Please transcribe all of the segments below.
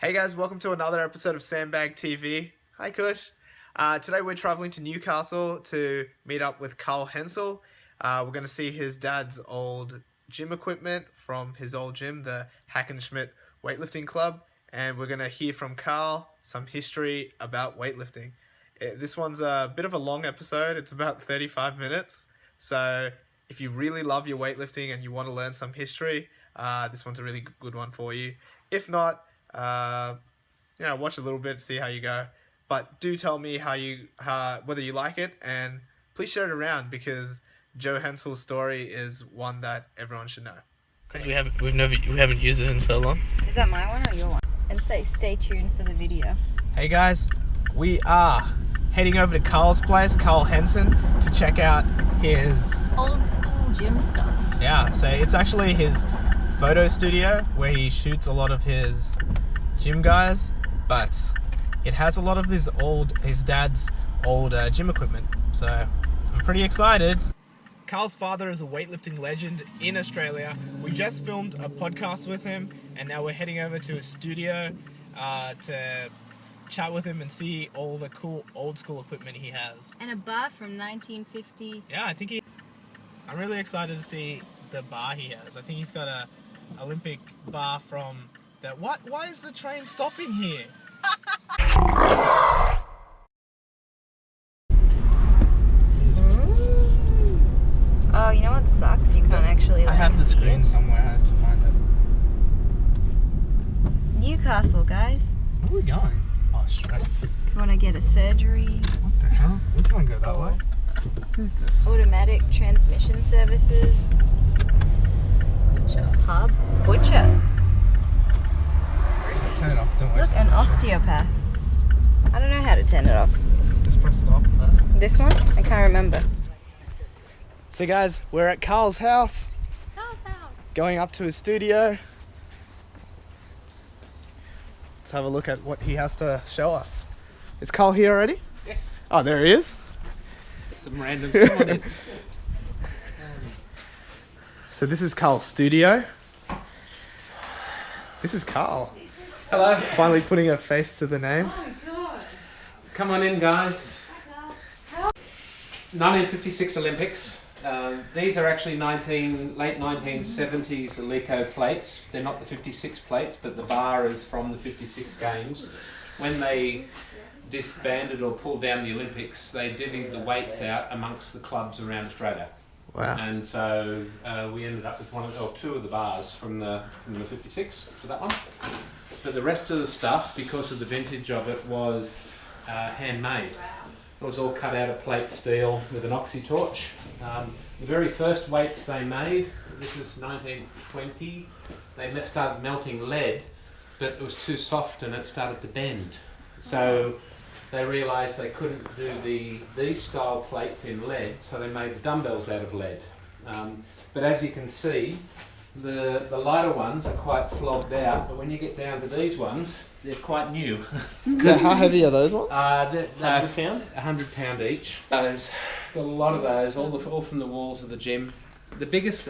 Hey guys, welcome to another episode of SandBag TV. Hi Kush. Today we're traveling to Newcastle to meet up with Carl Hensel. We're going to see his dad's old gym equipment from his old gym, the Hackenschmidt Weightlifting Club, and we're going to hear from Carl some history about weightlifting. This one's a bit of a long episode. It's about 35 minutes. So if you really love your weightlifting and you want to learn some history, this one's a really good one for you. If not, watch a little bit, see how you go. But do tell me whether you like it, and please share it around because Joe Hensel's story is one that everyone should know. Because we haven't used it in so long. Is that my one or your one? And stay tuned for the video. Hey guys, we are heading over to Carl's place, Carl Hensel, to check out his Old school gym stuff. Yeah, so it's actually his photo studio where he shoots a lot of his gym guys, but it has a lot of his dad's old gym equipment, so I'm pretty excited. Carl's father is a weightlifting legend in Australia. We just filmed a podcast with him, and now we're heading over to his studio to chat with him and see all the cool old school equipment he has. And a bar from 1950. Yeah, I'm really excited to see the bar he has. I think he's got a Olympic bar from that. Why is the train stopping here? Oh, you know what sucks? You can't actually I have the see screen it. somewhere. I have to find it. Newcastle, guys. Where are we going? Oh, straight. If you want to get a surgery. What the hell? We can't go that way. What is this? Automatic transmission services. Butcher. Pub. Butcher. Turn it off. Don't Look, waste an osteopath. I don't know how to turn it off. Just press stop first. This one? I can't remember. So guys, we're at Carl's house. Carl's house. Going up to his studio. Let's have a look at what he has to show us. Is Carl here already? Yes. Oh, there he is. Some randoms. Come on in. So this is Carl's studio. This is Carl. Hello. Finally putting a face to the name. Come on in, guys. 1956 Olympics. These are actually late 1970s Alico plates. They're not the 56 plates, but the bar is from the 56 games. When they disbanded or pulled down the Olympics, they divvied the weights out amongst the clubs around Australia. Wow. And so we ended up with two of the bars from the 56 for that one. But the rest of the stuff, because of the vintage of it, was handmade. It was all cut out of plate steel with an oxy torch. The very first weights they made, this is 1920, they started melting lead, but it was too soft and it started to bend. So they realised they couldn't do these style plates in lead, so they made the dumbbells out of lead. But as you can see, the lighter ones are quite flogged out, but when you get down to these ones, they're quite new. So how heavy are those ones? They're 100 pound each. Those got a lot of those, all from the walls of the gym. The biggest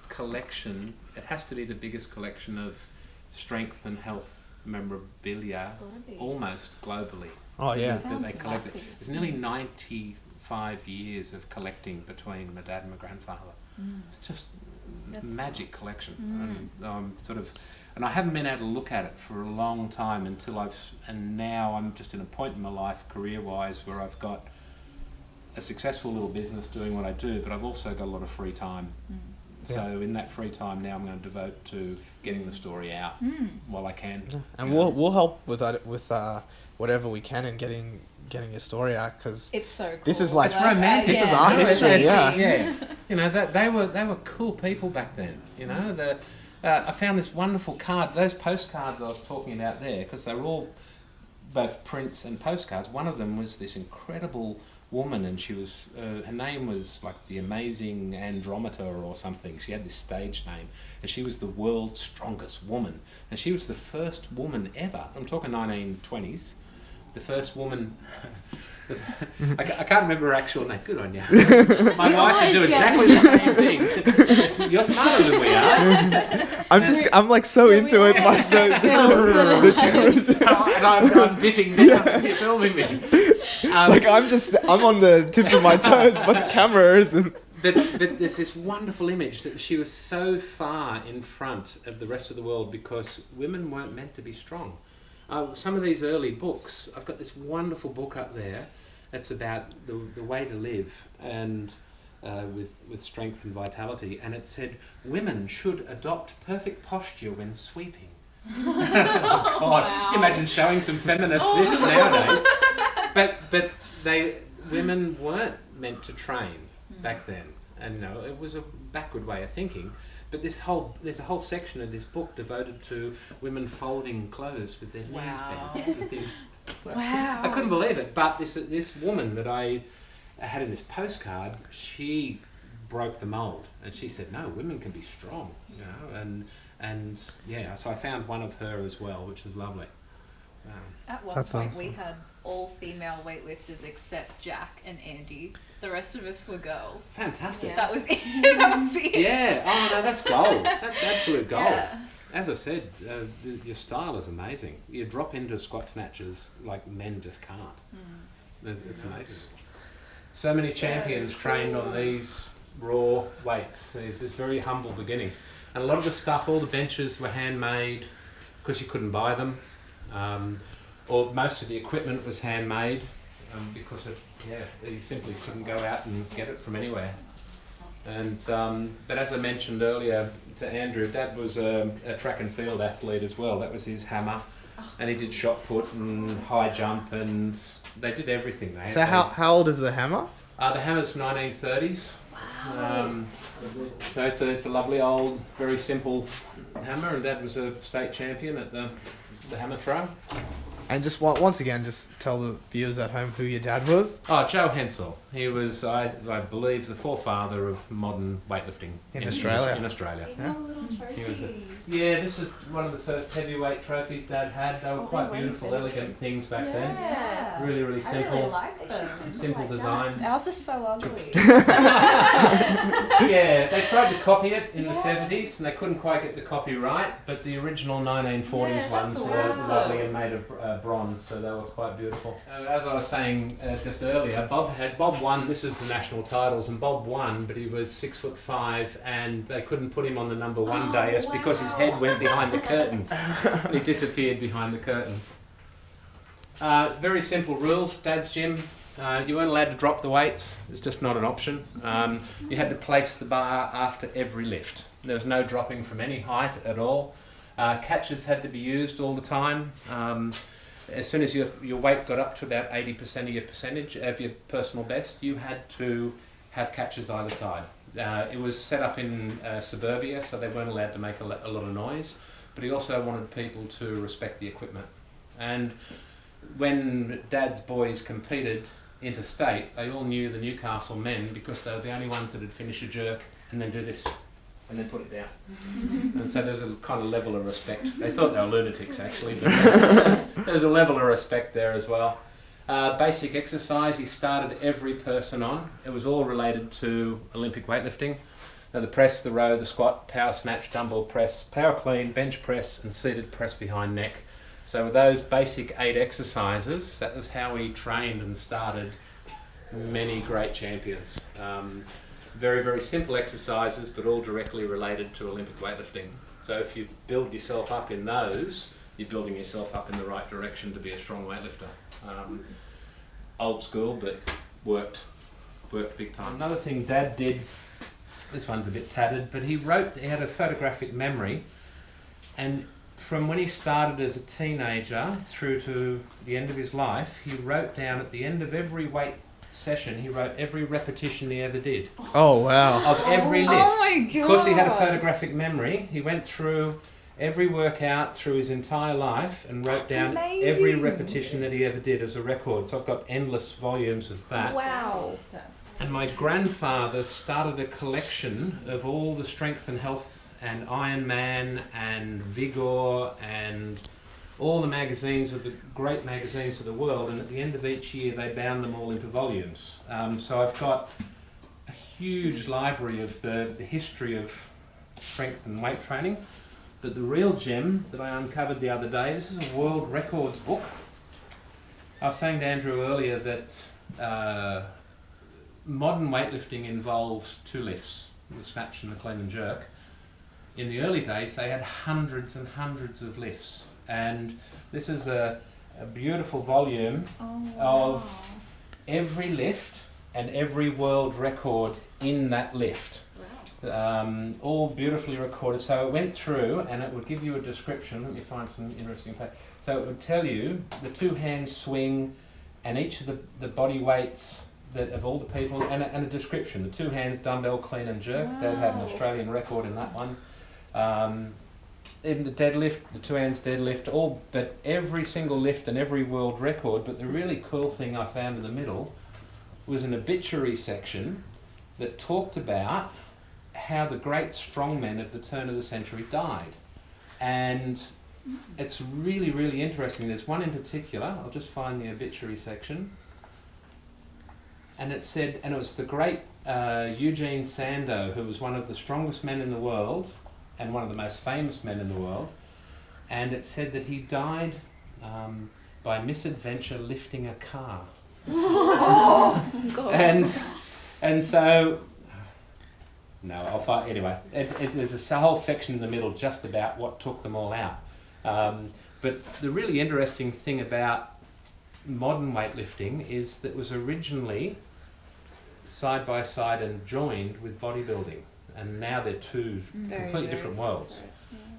collection. It has to be the biggest collection of strength and health memorabilia, almost globally. Oh yeah. That they collected. There's nearly 95 years of collecting between my dad and my grandfather. It's just magic collection. And I haven't been able to look at it for a long time and now I'm just in a point in my life career-wise where I've got a successful little business doing what I do, but I've also got a lot of free time. So in that free time now I'm going to devote to getting the story out while I can. Yeah. And we'll help with that, with whatever we can in getting your story out, because It's so cool. this is like romantic. This is our history. Yeah. You know, that they were cool people back then. You know, I found this wonderful card. Those postcards I was talking about there, because they were all both prints and postcards. One of them was this incredible woman, and she was her name was like the Amazing Andromeda or something. She had this stage name, and she was the world's strongest woman, and she was the first woman ever, I'm talking 1920s, the first woman. I can't remember her actual name. Good on you. My wife can do exactly the same thing. You're smarter than we are. I'm like so into it. Like the camera. I'm dipping down. You're filming me. I'm on the tips of my toes, but the camera isn't. But there's this wonderful image that she was so far in front of the rest of the world because women weren't meant to be strong. Some of these early books, I've got this wonderful book up there that's about the way to live and with strength and vitality, and it said women should adopt perfect posture when sweeping. Oh God! Wow. Can you imagine showing some feminists this nowadays? But women weren't meant to train back then, and it was a backward way of thinking. But there's a whole section of this book devoted to women folding clothes with their knees bent. Wow! I couldn't believe it. But this woman that I had in this postcard, she broke the mold, and she said, "No, women can be strong," and yeah. So I found one of her as well, which was lovely. At one point, we had all female weightlifters except Jack and Andy. The rest of us were girls. Fantastic. Yeah. That was it. That was it. Yeah. Oh no, that's gold. That's absolute gold. Yeah. As I said, your style is amazing. You drop into squat snatches like men just can't. It's amazing. So many champions trained on these raw weights. It's this very humble beginning. And a lot of the stuff, all the benches were handmade because you couldn't buy them. Or most of the equipment was handmade because you simply couldn't go out and get it from anywhere. And but as I mentioned earlier to Andrew, Dad was a track and field athlete as well. That was his hammer, and he did shot put and high jump, and they did everything. How old is the hammer? The hammer's 1930s. Wow. So it's a lovely old, very simple hammer, and Dad was a state champion at the hammer throw. And just once again, just tell the viewers at home who your dad was. Oh, Joe Hensel. He was, I believe, the forefather of modern weightlifting in Australia. In Australia. Yeah. This was one of the first heavyweight trophies Dad had. They were quite beautiful, elegant things back then. Really, really simple. I really like them. Simple design. Ours is so ugly. Yeah, they tried to copy it in the 70s and they couldn't quite get the copy right, but the original 1940s ones were lovely and made of bronze, so they were quite beautiful. As I was saying just earlier, Bob won. This is the national titles, and Bob won, but he was 6'5", and they couldn't put him on the number one dais because his head went behind the curtains. He disappeared behind the curtains. Very simple rules. Dad's gym. You weren't allowed to drop the weights. It's just not an option. You had to place the bar after every lift. There was no dropping from any height at all. Catches had to be used all the time. As soon as your weight got up to about 80% of your percentage of your personal best, you had to have catches either side. It was set up in suburbia, so they weren't allowed to make a lot of noise, but he also wanted people to respect the equipment. And when Dad's boys competed interstate, they all knew the Newcastle men because they were the only ones that had finished a jerk and then do this and then put it down. And so there was a kind of level of respect. They thought they were lunatics actually, but there was a level of respect there as well. Basic exercise, he started every person on. It was all related to Olympic weightlifting. The press, the row, the squat, power snatch, dumbbell press, power clean, bench press, and seated press behind neck. So with those basic 8 exercises, that was how he trained and started many great champions. Very, very simple exercises, but all directly related to Olympic weightlifting. So if you build yourself up in those, you're building yourself up in the right direction to be a strong weightlifter. Old school, but worked big time. Another thing Dad did, this one's a bit tattered, but he had a photographic memory, and from when he started as a teenager through to the end of his life, he wrote down at the end of every weight session, he wrote every repetition he ever did. Oh wow. Of every lift. Oh my God. Because he had a photographic memory, he went through every workout through his entire life and wrote down every repetition that he ever did as a record. So I've got endless volumes of that. Wow. And my grandfather started a collection of all the strength and health and Iron Man and Vigor and all the magazines of the great magazines of the world, and at the end of each year they bound them all into volumes. So I've got a huge library of the history of strength and weight training. But the real gem that I uncovered the other day, this is a world records book. I was saying to Andrew earlier that modern weightlifting involves 2 lifts, the snatch and the clean and jerk. In the early days they had hundreds and hundreds of lifts, and this is a beautiful volume of every lift and every world record in that lift. All beautifully recorded. So it went through and it would give you a description. Let me find some interesting place. So it would tell you the 2-hand swing and each of the body weights that of all the people, and a description. The 2 hands dumbbell clean and jerk. Wow. Dad had an Australian record in that one. Even the deadlift, the 2 hands deadlift, but every single lift and every world record. But the really cool thing I found in the middle was an obituary section that talked about how the great strongmen of the turn of the century died. And it's really, really interesting. There's one in particular, I'll just find the obituary section. And it said, and it was the great Eugene Sandow, who was one of the strongest men in the world and one of the most famous men in the world. And it said that he died by misadventure lifting a car. Oh, God. And so, no, I'll find, anyway, there's a whole section in the middle just about what took them all out. But the really interesting thing about modern weightlifting is that it was originally side by side and joined with bodybuilding, and now they're 2 completely different worlds.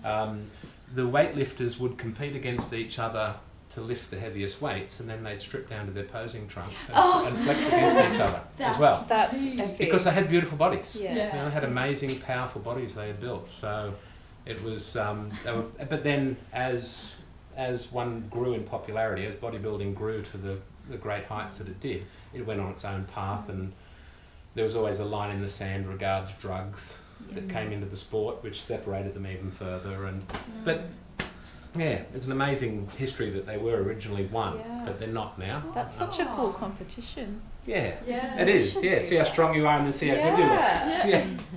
The weightlifters would compete against each other to lift the heaviest weights, and then they'd strip down to their posing trunks and flex against each other as well. That's epic. Because they had beautiful bodies. Yeah. You know, they had amazing, powerful bodies they had built. So it was, but then as one grew in popularity, as bodybuilding grew to the great heights that it did, it went on its own path, and there was always a line in the sand regards drugs that came into the sport, which separated them even further. But yeah, it's an amazing history that they were originally one, but they're not now. That's such a cool competition. Yeah, it is. Yeah, see how strong you are and then see how good you look.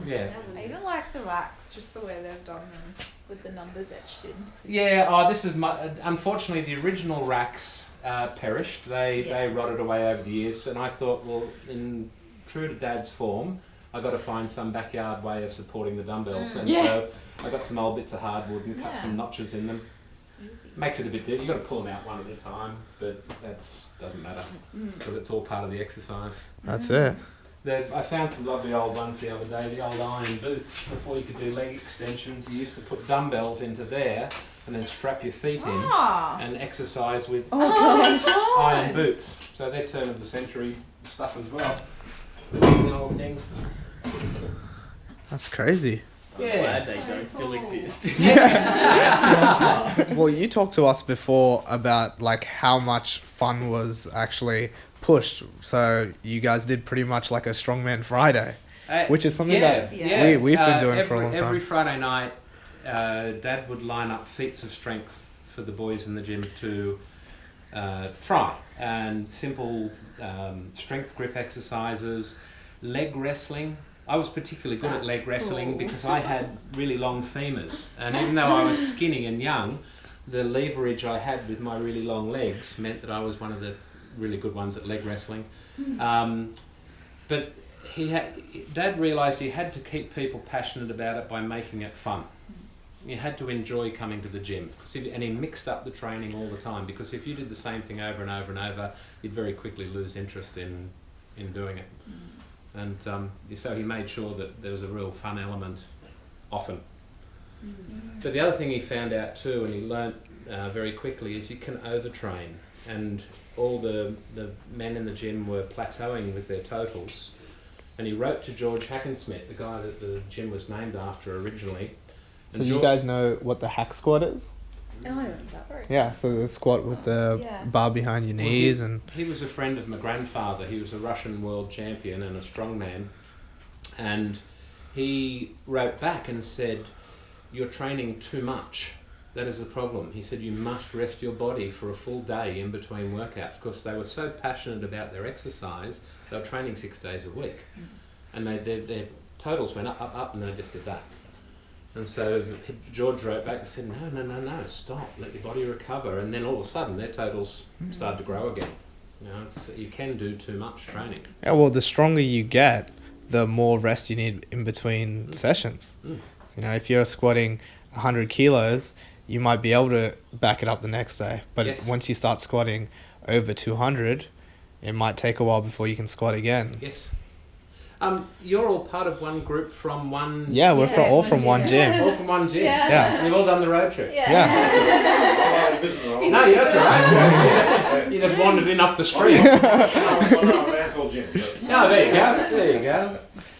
Yeah. I even like the racks, just the way they've done them with the numbers etched in. Yeah, this is unfortunately the original racks perished. They rotted away over the years, and I thought, well, in true to Dad's form, I got to find some backyard way of supporting the dumbbells, and so I got some old bits of hardwood and cut some notches in them. Makes it a bit difficult. You've got to pull them out one at a time, but that doesn't matter because it's all part of the exercise. That's it. I found some lovely old ones the other day, the old iron boots. Before you could do leg extensions, you used to put dumbbells into there and then strap your feet in and exercise with iron boots. So they're turn of the century stuff as well. The old things. That's crazy. I'm glad they don't still exist. Well, you talked to us before about like how much fun was actually pushed. So you guys did pretty much like a Strongman Friday, which is something that we've been doing for a long time. Every Friday night, Dad would line up feats of strength for the boys in the gym to try, and simple strength grip exercises, leg wrestling. I was particularly good at leg wrestling because I had really long femurs, and even though I was skinny and young, the leverage I had with my really long legs meant that I was one of the really good ones at leg wrestling. But Dad realised he had to keep people passionate about it by making it fun. You had to enjoy coming to the gym, and he mixed up the training all the time, because if you did the same thing over and over and over, you'd very quickly lose interest in doing it. And so he made sure that there was a real fun element often. But the other thing he found out too, and he learnt very quickly, is you can overtrain. And all the men in the gym were plateauing with their totals. And he wrote to George Hackenschmidt, the guy that the gym was named after originally. So you guys know what the hack squat is? Oh, that's that right. Yeah, so the squat with the bar behind your knees. He was a friend of my grandfather. He was a Russian world champion and a strongman. And he wrote back and said, "You're training too much. That is the problem. He said you must rest your body for a full day in between workouts, because they were so passionate about their exercise, they were training 6 days a week. And their totals went up, and they just did that. And so George wrote back and said, no, stop, let your body recover. And then all of a sudden their totals started to grow again. You know, you can do too much training. Yeah, well, the stronger you get, the more rest you need in between sessions. You know, if you're squatting 100 kilos, you might be able to back it up the next day. But once you start squatting over 200, it might take a while before you can squat again. Yes. You're all part of one group from one... Yeah, we're all from one gym. All from one gym? Yeah. You've all done the road trip? Yeah. No, that's all right. You just wandered in off the street. No, there you go.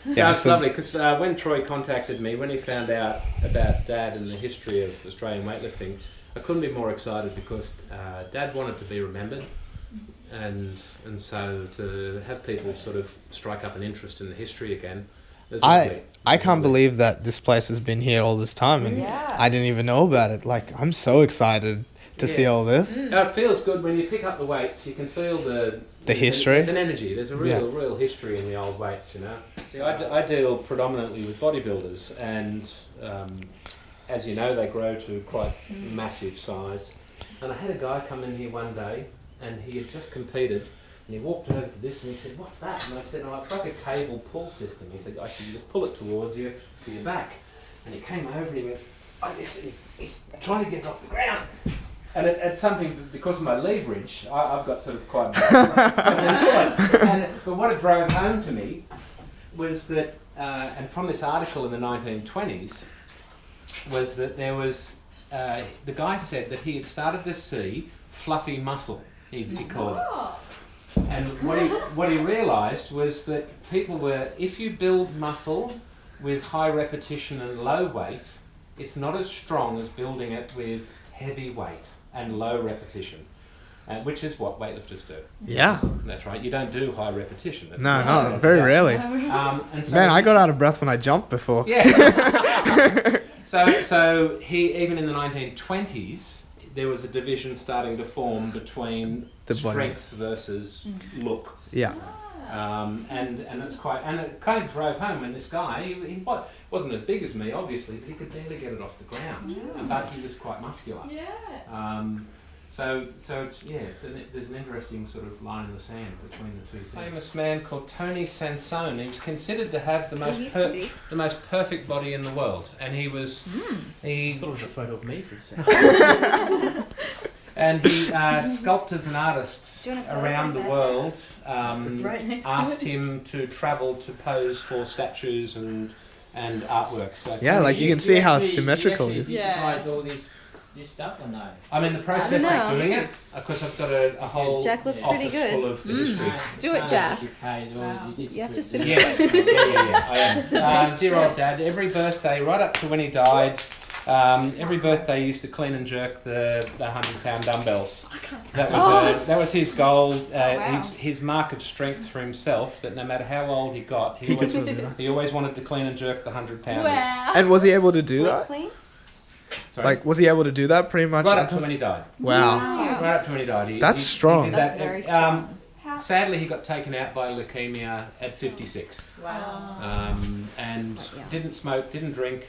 Yeah, it's lovely, because when Troy contacted me, when he found out about Dad and the history of Australian weightlifting, I couldn't be more excited, because Dad wanted to be remembered, and so to have people sort of strike up an interest in the history again. I can't believe that this place has been here all this time, and I didn't even know about it. Like, I'm so excited to see all this. It feels good when you pick up the weights. You can feel the history. There's an energy. There's a real history in the old weights, you know. See, I deal predominantly with bodybuilders, and as you know, they grow to quite massive size. And I had a guy come in here one day, and he had just competed, and he walked over to this, and he said, "What's that?" And I said, "Oh, it's like a cable pull system." He said, "I said, you just pull it towards you to your back." And he came over and he went, "Oh, this," he's trying to get it off the ground. And it's something, because of my leverage, I've got sort of quite... But what it drove home to me was that, and from this article in the 1920s, was that there was, the guy said that he had started to see fluffy muscle, he called it. And what he realised was that people were, if you build muscle with high repetition and low weight, it's not as strong as building it with heavy weight and low repetition, which is what weightlifters do. Yeah. That's right. You don't do high repetition. No, very rarely. And so Man, I got out of breath when I jumped before. Yeah. So he, even in the 1920s, there was a division starting to form between the strength versus look. Yeah. And it's quite, and it kind of drove home when this guy, he wasn't as big as me, obviously, but he could barely get it off the ground. But he was quite muscular. So it's there's an interesting sort of line in the sand between the two things. Famous man called Tony Sansone. He was considered to have the most perfect body in the world, and he was. I thought it was a photo of me for a second. And he, sculptors and artists around the world asked him to travel to pose for statues and artwork. So like you can see how symmetrical it is. Digitize all this stuff or no? I'm in the process of doing it, because I've got a whole Jack looks office pretty good. full of the history. Do it, Jack. You have to sit up. Yes, I am. Dear old Dad, every birthday, right up to when he died, every birthday he used to clean and jerk the 100-pound dumbbells. That was his goal, his mark of strength for himself, that no matter how old he got, he always wanted to clean and jerk the 100-pounders. Wow. And was he able to do that? Sorry? Like, was he able to do that pretty much? Right up to when he died. Wow. Right up to when he died. That's strong. He did that. That's very strong. Sadly, he got taken out by leukemia at 56. Wow. And didn't smoke, didn't drink,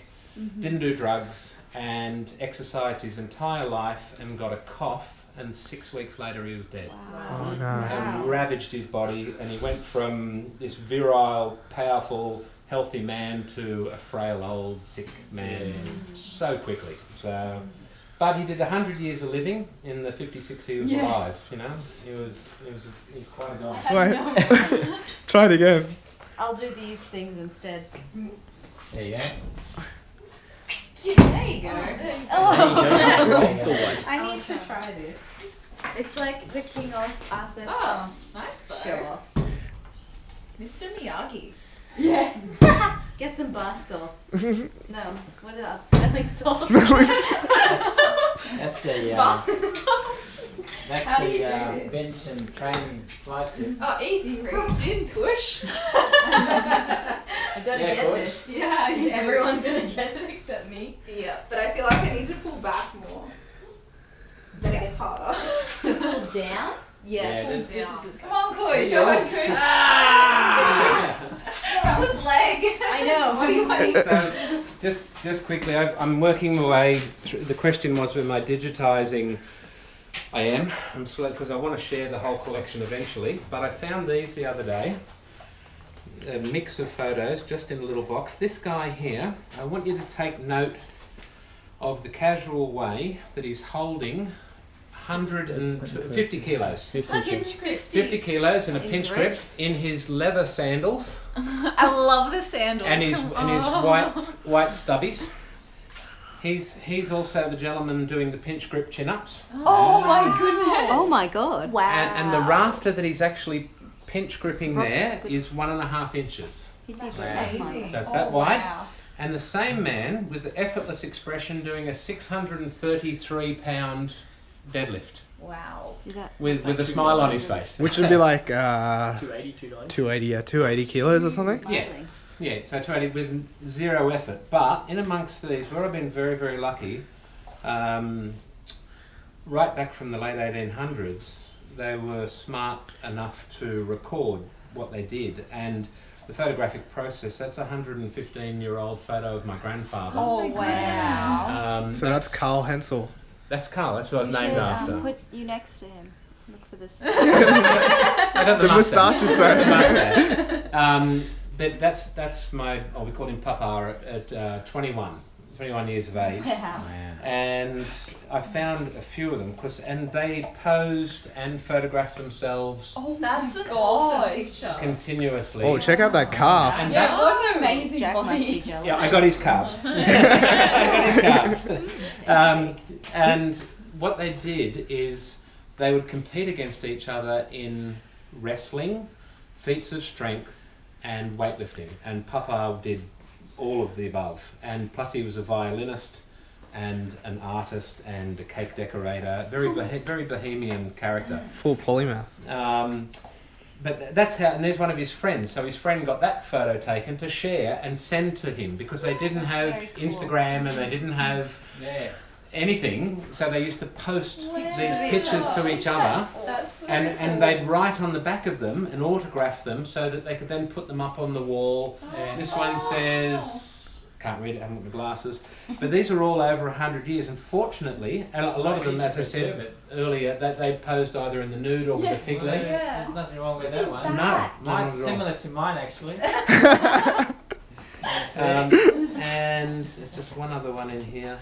didn't do drugs, and exercised his entire life and got a cough, and 6 weeks later he was dead. Wow. Oh no. And ravaged his body, and he went from this virile, powerful, healthy man to a frail, old, sick man so quickly. So, but he did 100 years of living. In the 56 he was alive. You know, he was quite a guy. Wait. Try it again. I'll do these things instead. There you go. There you go. I need to try this. It's like the king of athlete. Oh, nice Show off. Mr. Miyagi. Yeah. Get some bath salts. No, what are the smelling salts? That's the How do you do this? bench and training bicep. Oh, easy. Sucked in, push. I gotta Yeah, get push. this. Yeah, Is everyone gonna get it except me? Yeah, but I feel like I need to pull back more. was harder. So pulled down? Yeah, this pulled is down. just Come on, Coy, See, show I- it, Coy. That was leg. I know. So, just quickly, I'm working my way through. The question was, am I digitising? I am. I'm slow because I want to share the whole collection eventually. But I found these the other day. A mix of photos, just in a little box. This guy here, I want you to take note of the casual way that he's holding 150 kilos. 50 kilos in a pinch grip in his leather sandals I love the sandals. and his white stubbies. He's also the gentleman doing the pinch grip chin-ups. Oh my goodness. Oh my god. Wow. And the rafter that he's actually pinch gripping there is 1.5 inches. Amazing. So it's that wide. Wow. And the same man with the effortless expression doing a 633-pound deadlift Wow. Is that with a smile on his face. Which would be like 280, 290. 280 kilos or something. Yeah. Yeah, so 280 with zero effort. But in amongst these, where I've been very, very lucky, right back from the late 1800s, they were smart enough to record what they did. And the photographic process, that's a 115-year-old photo of my grandfather. Oh wow. So that's Carl Hensel. That's Carl, that's what I was named after. Put you next to him. Look for this. I got The moustache is so. The mustache. But that's my, we call him Papa at 21 years of age. Wow. And I found a few of them, and they posed and photographed themselves Oh, that's an awesome picture. continuously. Oh, check out that calf. And Yeah, what an amazing Jack must be body. jealous. Yeah, I got his calves. I got his calves. And what they did is they would compete against each other in wrestling, feats of strength, and weightlifting. And Papa did all of the above. And plus he was a violinist and an artist and a cake decorator. Very bohemian character. Full polymath. But that's how, and there's one of his friends. So his friend got that photo taken to share and send to him because they didn't have very cool. Instagram and they didn't have Yeah. anything. So they used to post Wow. these pictures to each other. That's so And they'd write on the back of them and autograph them so that they could then put them up on the wall. Yeah. This one says, can't read it, I haven't got my glasses. But these are all over 100 years. And fortunately, and a lot of them, as I said earlier, that they posed either in the nude or with a fig leaf. Yeah. There's nothing wrong with Look that at one. his No, back. Mine's not at all. similar to mine actually. And there's just one other one in here.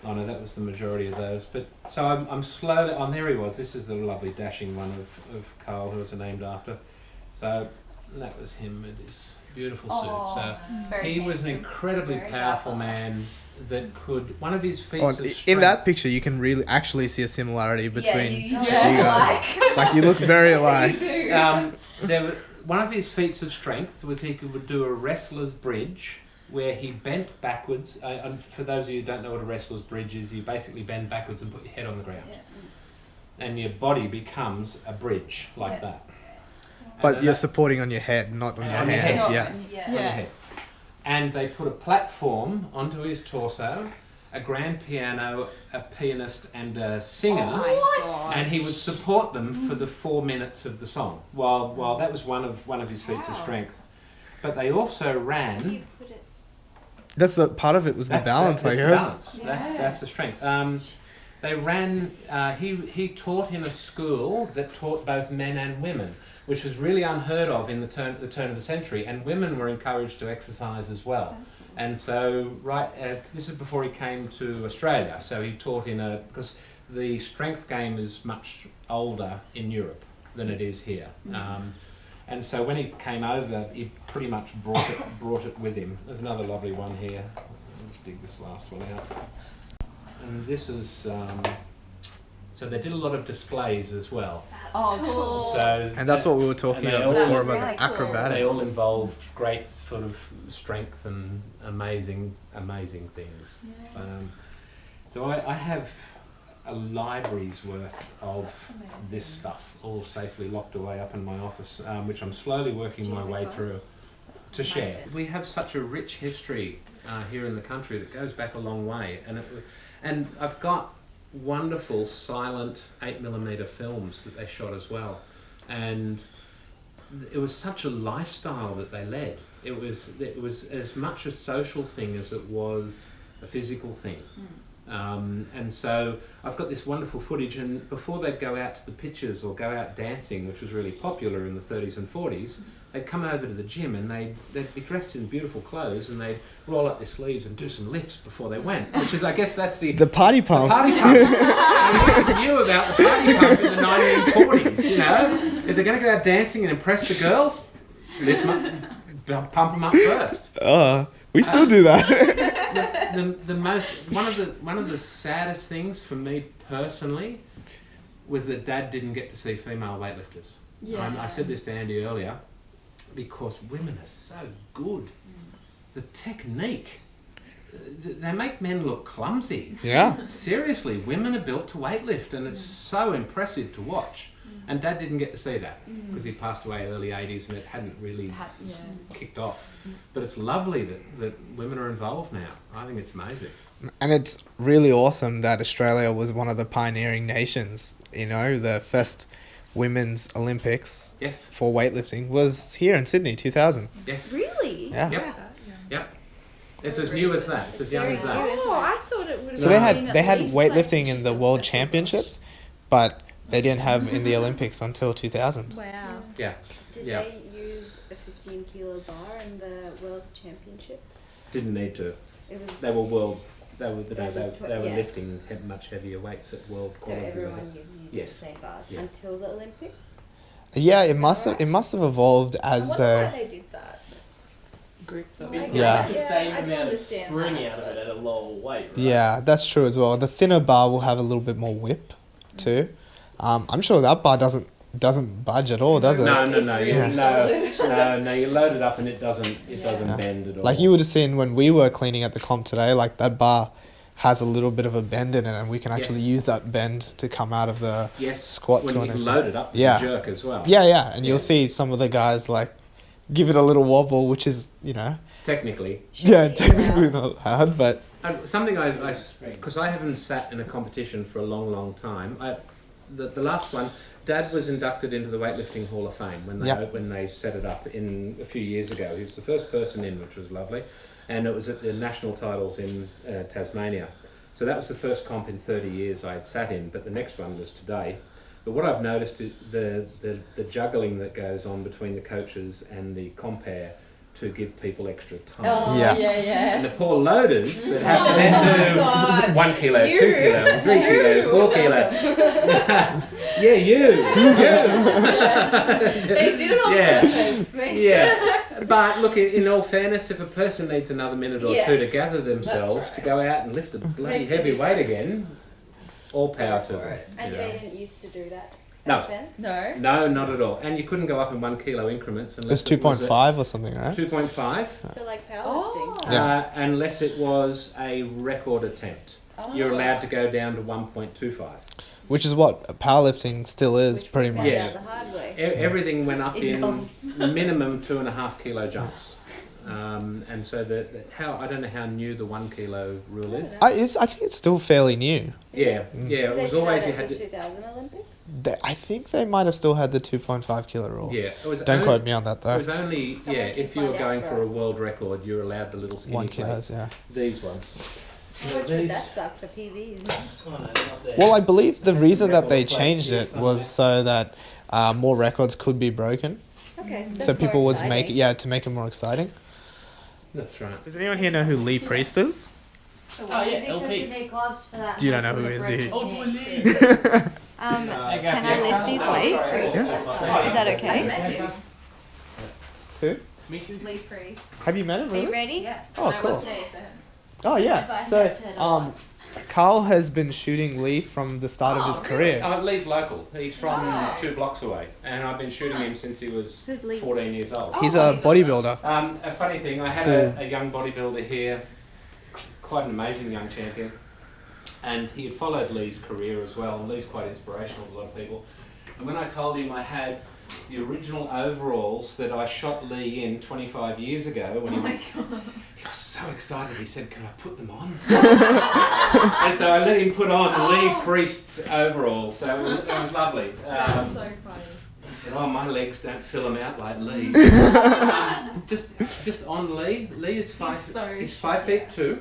Oh no, that was the majority of those. But so I'm slowly. Oh, there he was. This is the lovely dashing one of Carl, who was named after. So that was him with his beautiful suit. So very he was an handsome. incredibly Very powerful dapper. man that could. One of his feats Oh, of strength. in that picture, you can really actually see a similarity between you you guys. Like you look very alike. do. One of his feats of strength was he would do a wrestler's bridge where he bent backwards. And for those of you who don't know what a wrestler's bridge is, you basically bend backwards and put your head on the ground. Yeah. And your body becomes a bridge like Yeah. that. But you're supporting on your head, not on your On your hands. head. Yeah. On your head. And they put a platform onto his torso, a grand piano, a pianist, and a singer. Oh my god. And he would support them for the 4 minutes of the song. While that was one of his feats of Wow. strength. But they also ran. You put it. That's the part of it was the balance, that's I the guess. balance. Yeah. That's the strength. They ran. He taught in a school that taught both men and women, which was really unheard of in the turn of the century. And women were encouraged to exercise as well. And so, this is before he came to Australia. So he taught because the strength game is much older in Europe than it is here. And so when he came over, he pretty much brought it with him. There's another lovely one here. Let's dig this last one out. And this is, so they did a lot of displays as well. Oh, cool. So And that's what we were talking and they about all- before That's about really the cool. acrobatics. they all involved great sort of strength and amazing things. So I have a library's worth of this stuff all safely locked away up in my office, which I'm slowly working my way through to share. We have such a rich history here in the country that goes back a long way, and I've got wonderful silent 8mm films that they shot as well, and it was such a lifestyle that they led. It was as much a social thing as it was a physical thing. And so I've got this wonderful footage, and before they'd go out to the pitches or go out dancing, which was really popular in the 30s and 40s, they'd come over to the gym and they'd be dressed in beautiful clothes, and they'd roll up their sleeves and do some lifts before they went, which is, I guess that's the party pump. The party pump. I knew about the party pump in the 1940s, you know. If they're going to go out dancing and impress the girls, lift them up, pump them up first. We still do that. One of the saddest things for me personally was that Dad didn't get to see female weightlifters. Yeah. I said this to Andy earlier, because women are so good. The technique, they make men look clumsy. Yeah. Seriously, women are built to weightlift, and it's so impressive to watch. And Dad didn't get to see that because he passed away early 80s and it hadn't really kicked off. But it's lovely that women are involved now. I think it's amazing. And it's really awesome that Australia was one of the pioneering nations. You know, the first women's Olympics for weightlifting was here in Sydney, 2000. Yes. Really? Yeah. Yep. It's as new as that. It's as young as that. Oh, I thought it would have So been they had at least weightlifting like in the World Championships, but they didn't have in the Olympics until 2000. Wow. Yeah. Did they use a 15-kilo bar in the World Championships? Didn't need to. They were lifting much heavier weights at world So quality. everyone used the same bars until the Olympics? Yeah, it must have evolved as I wonder why they did that. The same I do amount of understand spring that, out of it at a lower weight. Right? Yeah, that's true as well. The thinner bar will have a little bit more whip too. I'm sure that bar doesn't budge at all, does it? No. It's really No. You load it up and it doesn't bend at all. Like you would have seen when we were cleaning at the comp today, like that bar has a little bit of a bend in it, and we can actually use that bend to come out of the squat to when an you load it up with a jerk as well. Yeah, and you'll see some of the guys like give it a little wobble, which is, you know, technically not hard, but something because I haven't sat in a competition for a long time. The last one, Dad was inducted into the Weightlifting Hall of Fame when they set it up in a few years ago. He was the first person in, which was lovely, and it was at the national titles in Tasmania. So that was the first comp in 30 years I had sat in, but the next one was today. But what I've noticed is the juggling that goes on between the coaches and the compare to give people extra time. Oh, yeah. And the poor loaders that have to then do 1 kilo, 2 kilo, 3 kilo, 4 kilo. Yeah, you. They did it on purpose. Yeah. But look, in all fairness, if a person needs another minute or two to gather themselves to go out and lift a bloody heavy weight again, all power to them. And they didn't used to do that No. back then? No, not at all. And you couldn't go up in 1 kilo increments unless it was 2.5 or something, right? 2.5. So like powerlifting? Unless it was a record attempt. You're allowed to go down to 1.25. Which is what powerlifting still is, pretty much. Yeah. The hard way. Everything went up in minimum 2.5 kilo jumps. And so I don't know how new the 1 kilo rule is. I think it's still fairly new. Yeah. It was always you had the to. 2000 Olympics? I think they might have still had the 2.5 kilo rule. Yeah, Don't quote me on that though. It was only if you were going for a world record, you're allowed the little skinny 1 kilos, plates. These ones. How much would that suck for PVs? Well, I believe the reason that they changed it was so that more records could be broken. Okay. So people was to make it more exciting. That's right. Does anyone here know who Lee Priest is? Oh yeah, Because LP. you need gloves for that. You don't know who he is, do you? Oh boy, Lee. Can I lift these weights? Yeah. Is that okay? Who? Lee Priest. Have you met him? Are you Really? ready? Yeah. Oh, I cool. went to ASM. Oh yeah. biceps So hit a lot. Carl has been shooting Lee from the start of his career. Lee's local. He's from 2 blocks away, and I've been shooting him since he was Who's Lee? 14 years old. He's a bodybuilder. A funny thing, I had a young bodybuilder here, quite an amazing young champion, and he had followed Lee's career as well, and Lee's quite inspirational to a lot of people. And when I told him I had the original overalls that I shot Lee in 25 years ago, when I was so excited. He said, "Can I put them on?" And so I let him put on Lee Priest's overalls. So it was lovely. That's so funny. He said, "Oh, my legs don't fill them out like Lee." Just on Lee. Lee is he's 5'2".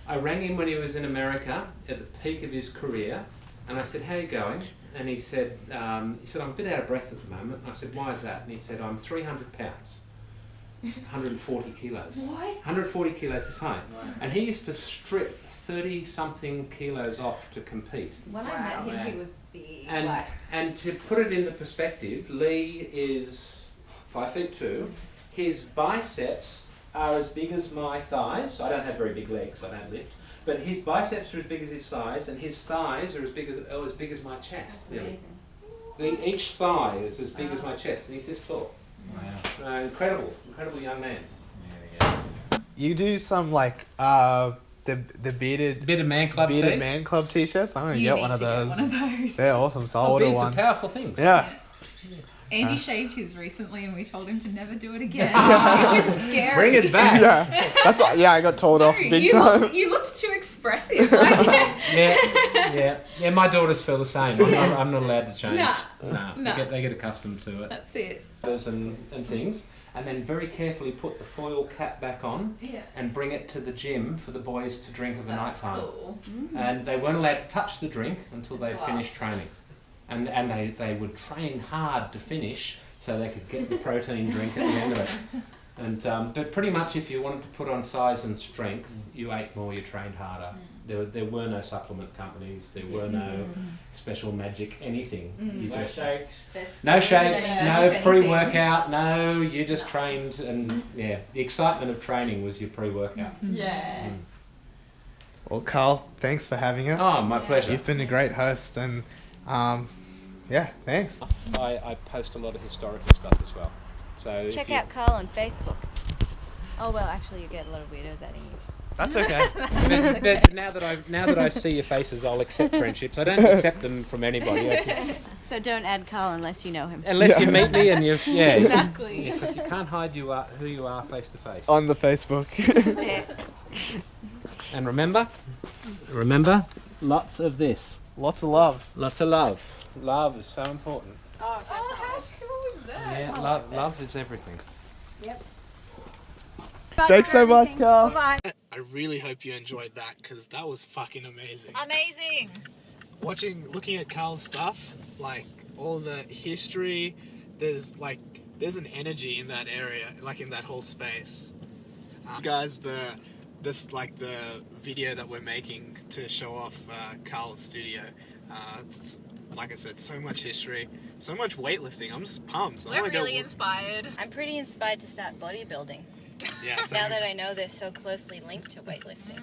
I rang him when he was in America at the peak of his career, and I said, "How are you going?" And he said, "I'm a bit out of breath at the moment." And I said, "Why is that?" And he said, "I'm 300 pounds, 140 kilos." What? 140 kilos this high. And he used to strip 30-something kilos off to compete. When I met him, he was big. And to put it into perspective, Lee is 5'2". His biceps are as big as my thighs. I don't have very big legs, I don't lift. But his biceps are as big as his thighs, and his thighs are as big as my chest. That's Nearly. Each thigh is as big as my chest, and he's this tall. Wow. Incredible young man. Yeah. You do some like the bearded Man Club Man Club t-shirts. I'm gonna get one of those. They're awesome. So I'll order beards one. are powerful things. Yeah. Andy shaved his recently, and we told him to never do it again. It was scary. Bring it back. Yeah, that's what, I got told off big time. You looked too expressive. Like, Yeah. My daughters feel the same. I'm not allowed to change. Nah. They get accustomed to it. That's it. And things, and then very carefully put the foil cap back on, and bring it to the gym for the boys to drink of a night time. Cool. And they weren't allowed to touch the drink until they'd finished training. And they would train hard to finish so they could get the protein drink at the end of it. And but pretty much if you wanted to put on size and strength, you ate more, you trained harder. There were no supplement companies, there were no special magic anything. You No just shakes. no shakes, no pre-workout, no, you just trained, and the excitement of training was your pre-workout. Yeah. Well, Carl, thanks for having us. Oh, my pleasure. You've been a great host, and thanks. I post a lot of historical stuff as well. So Check out Carl on Facebook. Oh well, actually, you get a lot of weirdos adding you. That's okay. but now that I see your faces, I'll accept friendships. I don't accept them from anybody. So don't add Carl unless you know him. Unless you meet me and you Exactly. because you can't hide who you are face to face. On the Facebook. And remember, lots of this. Lots of love. Lots of love. Love is so important. Oh, how cool is that? Yeah, love is everything. Yep. Thanks so much, Carl. Bye. I really hope you enjoyed that, because that was fucking amazing. Amazing. Looking at Carl's stuff, like all the history, there's an energy in that area, like in that whole space. Guys, the video that we're making to show off Carl's studio, it's, like I said, so much history, so much weightlifting. I'm just pumped. We're really inspired. I'm pretty inspired to start bodybuilding. Yeah, Now that I know they're so closely linked to weightlifting.